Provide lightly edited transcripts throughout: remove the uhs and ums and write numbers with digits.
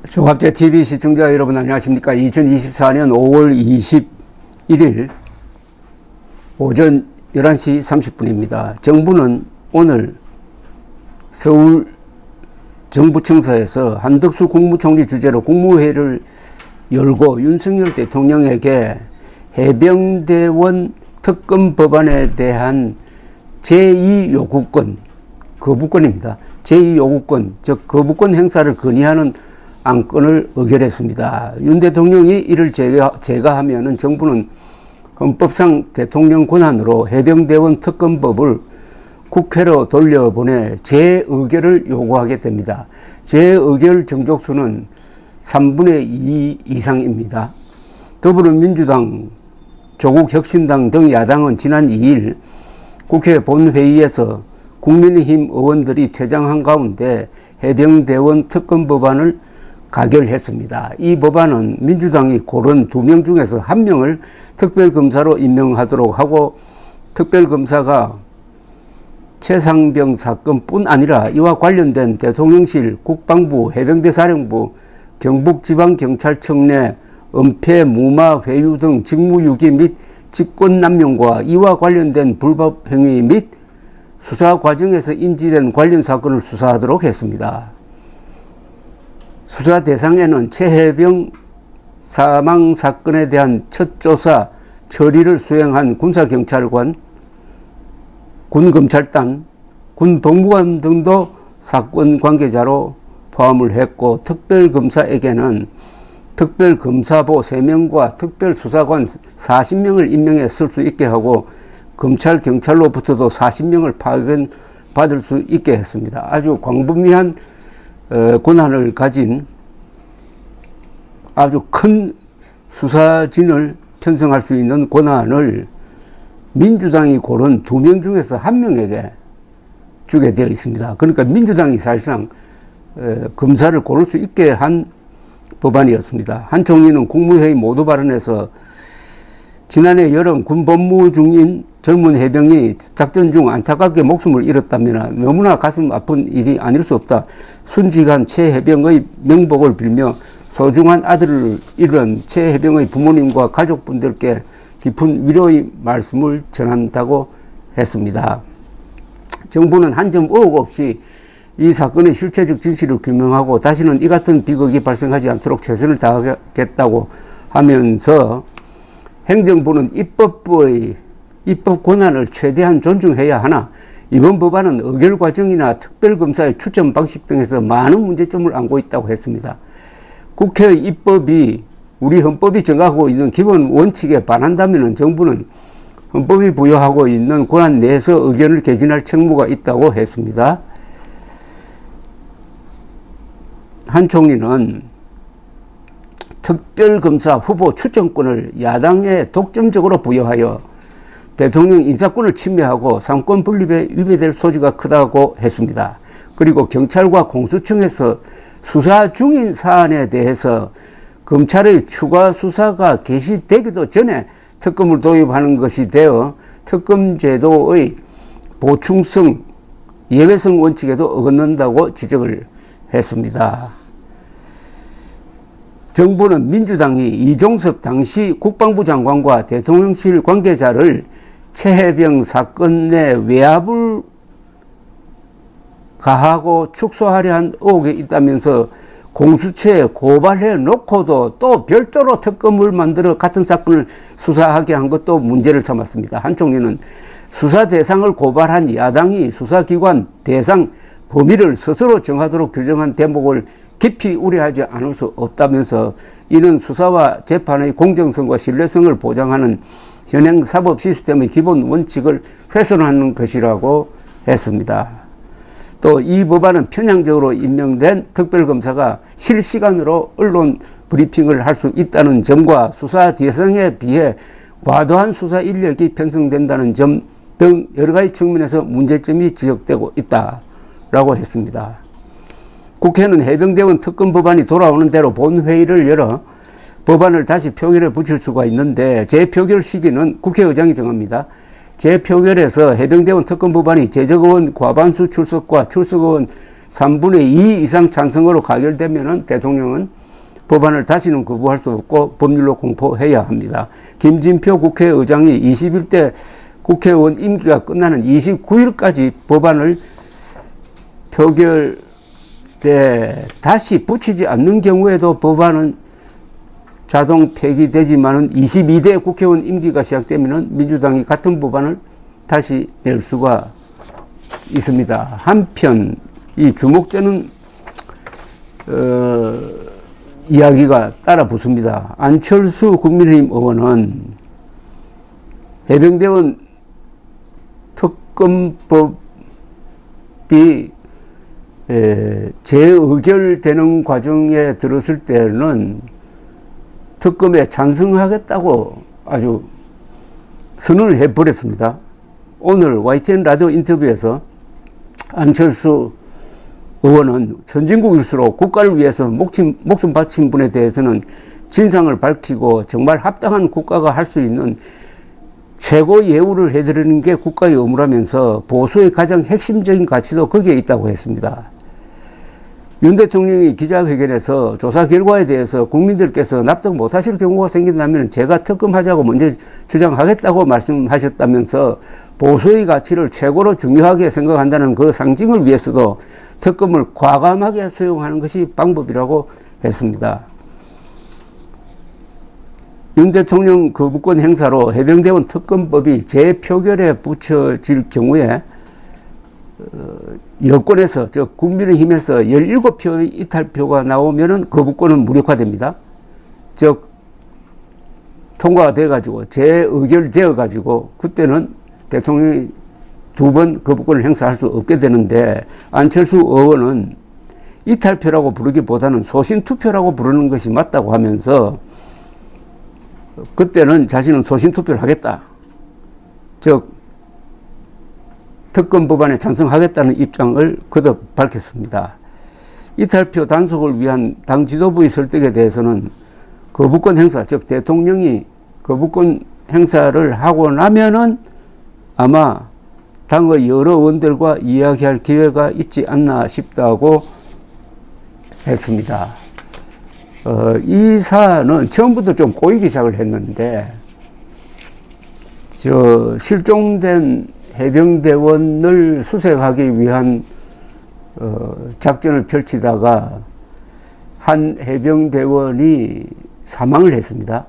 종합제TV 시청자 여러분 안녕하십니까. 2024년 5월 21일 오전 11시 30분입니다. 정부는 오늘 서울 정부청사에서 한덕수 국무총리 주재로 국무회의를 열고 윤석열 대통령에게 해병대원 특검 법안에 대한 제2요구권, 거부권입니다. 제2요구권, 즉 거부권 행사를 건의하는 안건을 의결했습니다. 윤 대통령이 이를 제거하면은 정부는 헌법상 대통령 권한으로 해병대원 특검법을 국회로 돌려보내 재의결을 요구하게 됩니다. 재의결 정족수는 3분의 2 이상입니다. 더불어민주당, 조국혁신당 등 야당은 지난 2일 국회 본회의에서 국민의힘 의원들이 퇴장한 가운데 해병대원 특검 법안을 가결했습니다. 이 법안은 민주당이 고른 2명 중에서 1명을 특별검사로 임명하도록 하고 특별검사가 최상병 사건뿐 아니라 이와 관련된 대통령실, 국방부, 해병대 사령부, 경북지방경찰청 내 은폐, 무마, 회유 등 직무유기 및 직권남용과 이와 관련된 불법 행위 및 수사 과정에서 인지된 관련 사건을 수사하도록 했습니다. 수사 대상에는 최해병 사망 사건에 대한 첫 조사 처리를 수행한 군사경찰관, 군검찰단, 군법무관 등도 사건 관계자로 포함을 했고 특별검사에게는 특별검사보 3명과 특별수사관 40명을 임명해 쓸 수 있게 하고 검찰, 경찰로부터도 40명을 파견받을 수 있게 했습니다. 아주 광범위한 권한을 가진 아주 큰 수사진을 편성할 수 있는 권한을 민주당이 고른 2명 중에서 1명에게 주게 되어 있습니다. 그러니까 민주당이 사실상 검사를 고를 수 있게 한 법안이었습니다. 한 총리는 국무회의 모두 발언에서 지난해 여름 군 복무 중인 젊은 해병이 작전 중 안타깝게 목숨을 잃었다면 너무나 가슴 아픈 일이 아닐 수 없다. 순직한 최 해병의 명복을 빌며 소중한 아들을 잃은 최 해병의 부모님과 가족분들께 깊은 위로의 말씀을 전한다고 했습니다. 정부는 한 점 의혹 없이 이 사건의 실체적 진실을 규명하고 다시는 이 같은 비극이 발생하지 않도록 최선을 다하겠다고 하면서 행정부는 입법부의 입법 권한을 최대한 존중해야 하나 이번 법안은 의결 과정이나 특별검사의 추천 방식 등에서 많은 문제점을 안고 있다고 했습니다. 국회의 입법이 우리 헌법이 정하고 있는 기본 원칙에 반한다면 정부는 헌법이 부여하고 있는 권한 내에서 의견을 개진할 책무가 있다고 했습니다. 한 총리는 특별검사 후보 추천권을 야당에 독점적으로 부여하여 대통령 인사권을 침해하고 상권 분립에 위배될 소지가 크다고 했습니다. 그리고 경찰과 공수처에서 수사 중인 사안에 대해서 검찰의 추가 수사가 개시되기도 전에 특검을 도입하는 것이 되어 특검 제도의 보충성, 예외성 원칙에도 어긋난다고 지적을 했습니다. 정부는 민주당이 이종석 당시 국방부 장관과 대통령실 관계자를 최해병 사건 내 외압을 가하고 축소하려 한 의혹이 있다면서 공수처에 고발해 놓고도 또 별도로 특검을 만들어 같은 사건을 수사하게 한 것도 문제를 삼았습니다. 한 총리는 수사 대상을 고발한 야당이 수사기관 대상 범위를 스스로 정하도록 규정한 대목을 깊이 우려하지 않을 수 없다면서 이는 수사와 재판의 공정성과 신뢰성을 보장하는 현행 사법 시스템의 기본 원칙을 훼손하는 것이라고 했습니다. 또 이 법안은 편향적으로 임명된 특별검사가 실시간으로 언론 브리핑을 할 수 있다는 점과 수사 대상에 비해 과도한 수사 인력이 편성된다는 점 등 여러 가지 측면에서 문제점이 지적되고 있다라고 했습니다. 국회는 해병대원 특검 법안이 돌아오는 대로 본회의를 열어 법안을 다시 표결에 붙일 수가 있는데 재표결 시기는 국회의장이 정합니다. 재표결에서 해병대원 특검 법안이 재적의원 과반수 출석과 출석의원 3분의 2 이상 찬성으로 가결되면은 대통령은 법안을 다시는 거부할 수 없고 법률로 공포해야 합니다. 김진표 국회의장이 21대 국회의원 임기가 끝나는 29일까지 법안을 표결 때 다시 붙이지 않는 경우에도 법안은 자동 폐기되지만은 22대 국회의원 임기가 시작되면은 민주당이 같은 법안을 다시 낼 수가 있습니다. 한편 이 주목되는 이야기가 따라 붙습니다. 안철수 국민의힘 의원은 해병대원 특검법이 재의결되는 과정에 들었을 때는 특검에 찬성하겠다고 아주 선언을 해버렸습니다. 오늘 YTN 라디오 인터뷰에서 안철수 의원은 선진국일수록 국가를 위해서 목숨 바친 분에 대해서는 진상을 밝히고 정말 합당한 국가가 할 수 있는 최고 예우를 해드리는 게 국가의 의무라면서 보수의 가장 핵심적인 가치도 거기에 있다고 했습니다. 윤 대통령이 기자회견에서 조사 결과에 대해서 국민들께서 납득 못하실 경우가 생긴다면 제가 특검하자고 먼저 주장하겠다고 말씀하셨다면서 보수의 가치를 최고로 중요하게 생각한다는 그 상징을 위해서도 특검을 과감하게 수용하는 것이 방법이라고 했습니다. 윤 대통령 거부권 행사로 해병대원 특검법이 재표결에 붙여질 경우에 여권에서, 즉 국민의힘에서 17표의 이탈표가 나오면은 거부권은 무력화됩니다. 즉 통과가 돼가지고 재의결되어가지고 그때는 대통령이 2번 거부권을 행사할 수 없게 되는데, 안철수 의원은 이탈표라고 부르기보다는 소신투표라고 부르는 것이 맞다고 하면서 그때는 자신은 소신투표를 하겠다. 즉 특검 법안에 찬성하겠다는 입장을 거듭 밝혔습니다. 이탈표 단속을 위한 당 지도부의 설득에 대해서는 거부권 행사, 즉 대통령이 거부권 행사를 하고 나면은 아마 당의 여러 의원들과 이야기할 기회가 있지 않나 싶다고 했습니다. 이 사안은 처음부터 좀 꼬이기 시작을 했는데, 실종된 해병대원을 수색하기 위한 작전을 펼치다가 한 해병대원이 사망을 했습니다.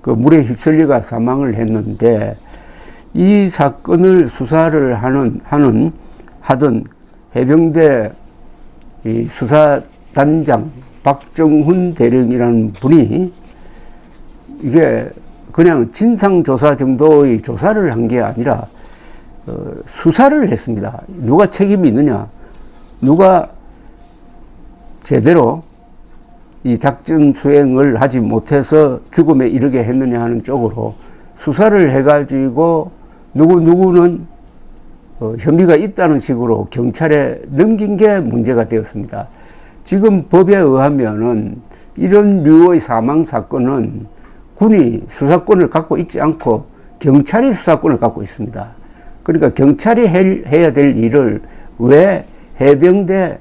그 물에 휩쓸리가 사망을 했는데, 이 사건을 수사를 하던 해병대 이 수사단장 박정훈 대령이라는 분이 이게 그냥 진상조사 정도의 조사를 한 게 아니라 수사를 했습니다. 누가 책임이 있느냐, 누가 제대로 이 작전 수행을 하지 못해서 죽음에 이르게 했느냐 하는 쪽으로 수사를 해가지고 누구는 혐의가 있다는 식으로 경찰에 넘긴 게 문제가 되었습니다. 지금 법에 의하면은 이런 류의 사망 사건은 군이 수사권을 갖고 있지 않고 경찰이 수사권을 갖고 있습니다. 그러니까 경찰이 해야 될 일을 왜 해병대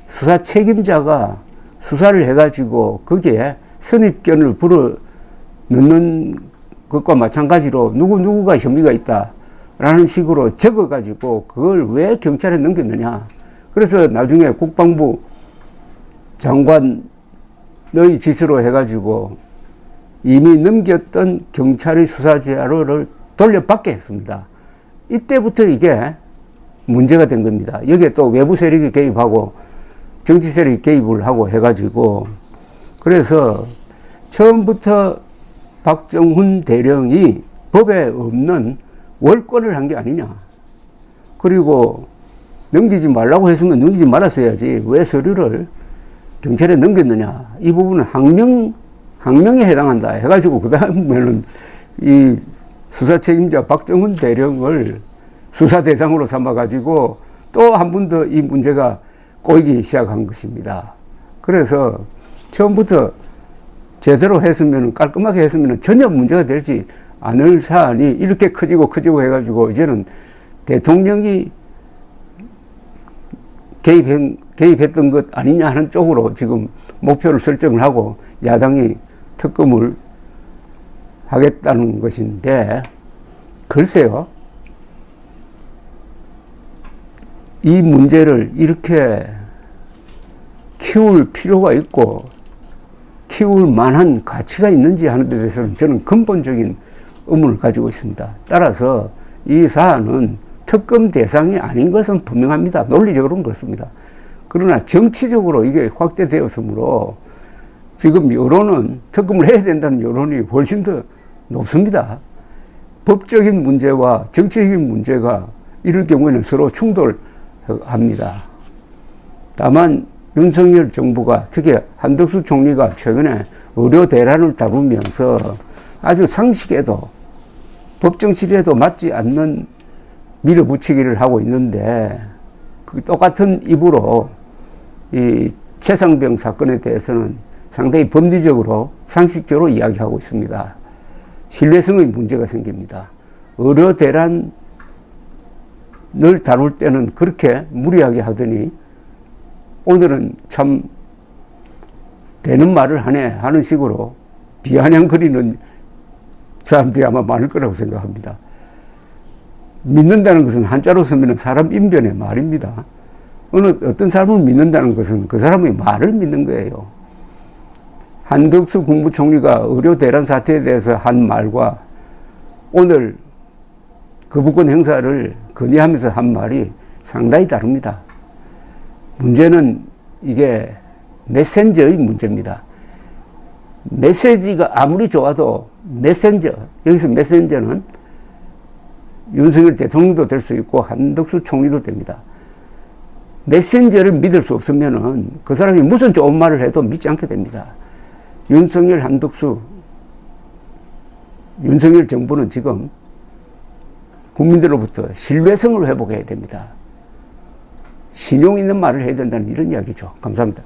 수사 책임자가 수사를 해가지고 거기에 선입견을 불어 넣는 것과 마찬가지로 누구가 혐의가 있다라는 식으로 적어가지고 그걸 왜 경찰에 넘겼느냐. 그래서 나중에 국방부 장관의 지시로 해가지고 이미 넘겼던 경찰의 수사 자료를 돌려받게 했습니다. 이때부터 이게 문제가 된 겁니다. 여기에 또 외부 세력이 개입하고 정치 세력이 개입을 하고 해가지고, 그래서 처음부터 박정훈 대령이 법에 없는 월권을 한 게 아니냐. 그리고 넘기지 말라고 했으면 넘기지 말았어야지 왜 서류를 경찰에 넘겼느냐. 이 부분은 항명에 해당한다 해가지고 그 다음에는 이 수사 책임자 박정훈 대령을 수사 대상으로 삼아가지고 또 한 번 더 이 문제가 꼬이기 시작한 것입니다. 그래서 처음부터 제대로 했으면, 깔끔하게 했으면 전혀 문제가 되지 않을 사안이 이렇게 커지고 해가지고 이제는 대통령이 개입했던 것 아니냐 하는 쪽으로 지금 목표를 설정을 하고 야당이 특검을 하겠다는 것인데, 글쎄요, 이 문제를 이렇게 키울 필요가 있고 키울 만한 가치가 있는지 하는 데 대해서는 저는 근본적인 의문을 가지고 있습니다. 따라서 이 사안은 특검 대상이 아닌 것은 분명합니다. 논리적으로는 그렇습니다. 그러나 정치적으로 이게 확대되었으므로 지금 여론은 특검을 해야 된다는 여론이 훨씬 더 높습니다. 법적인 문제와 정치적인 문제가 이럴 경우에는 서로 충돌합니다. 다만 윤석열 정부가, 특히 한덕수 총리가 최근에 의료 대란을 다루면서 아주 상식에도 법정실에도 맞지 않는 밀어붙이기를 하고 있는데, 그 똑같은 입으로 이 최상병 사건에 대해서는 상당히 법리적으로 상식적으로 이야기하고 있습니다. 신뢰성의 문제가 생깁니다. 의료 대란을 다룰 때는 그렇게 무리하게 하더니 오늘은 참 되는 말을 하네 하는 식으로 비아냥거리는 사람들이 아마 많을 거라고 생각합니다. 믿는다는 것은 한자로 쓰면 사람 인변의 말입니다. 어떤 사람을 믿는다는 것은 그 사람의 말을 믿는 거예요. 한덕수 국무총리가 의료 대란 사태에 대해서 한 말과 오늘 거부권 행사를 건의하면서 한 말이 상당히 다릅니다. 문제는 이게 메신저의 문제입니다. 메시지가 아무리 좋아도 메신저, 여기서 메신저는 윤석열 대통령도 될 수 있고 한덕수 총리도 됩니다. 메신저를 믿을 수 없으면은 그 사람이 무슨 좋은 말을 해도 믿지 않게 됩니다. 윤석열, 한덕수, 윤석열 정부는 지금 국민들로부터 신뢰성을 회복해야 됩니다. 신용 있는 말을 해야 된다는 이런 이야기죠. 감사합니다.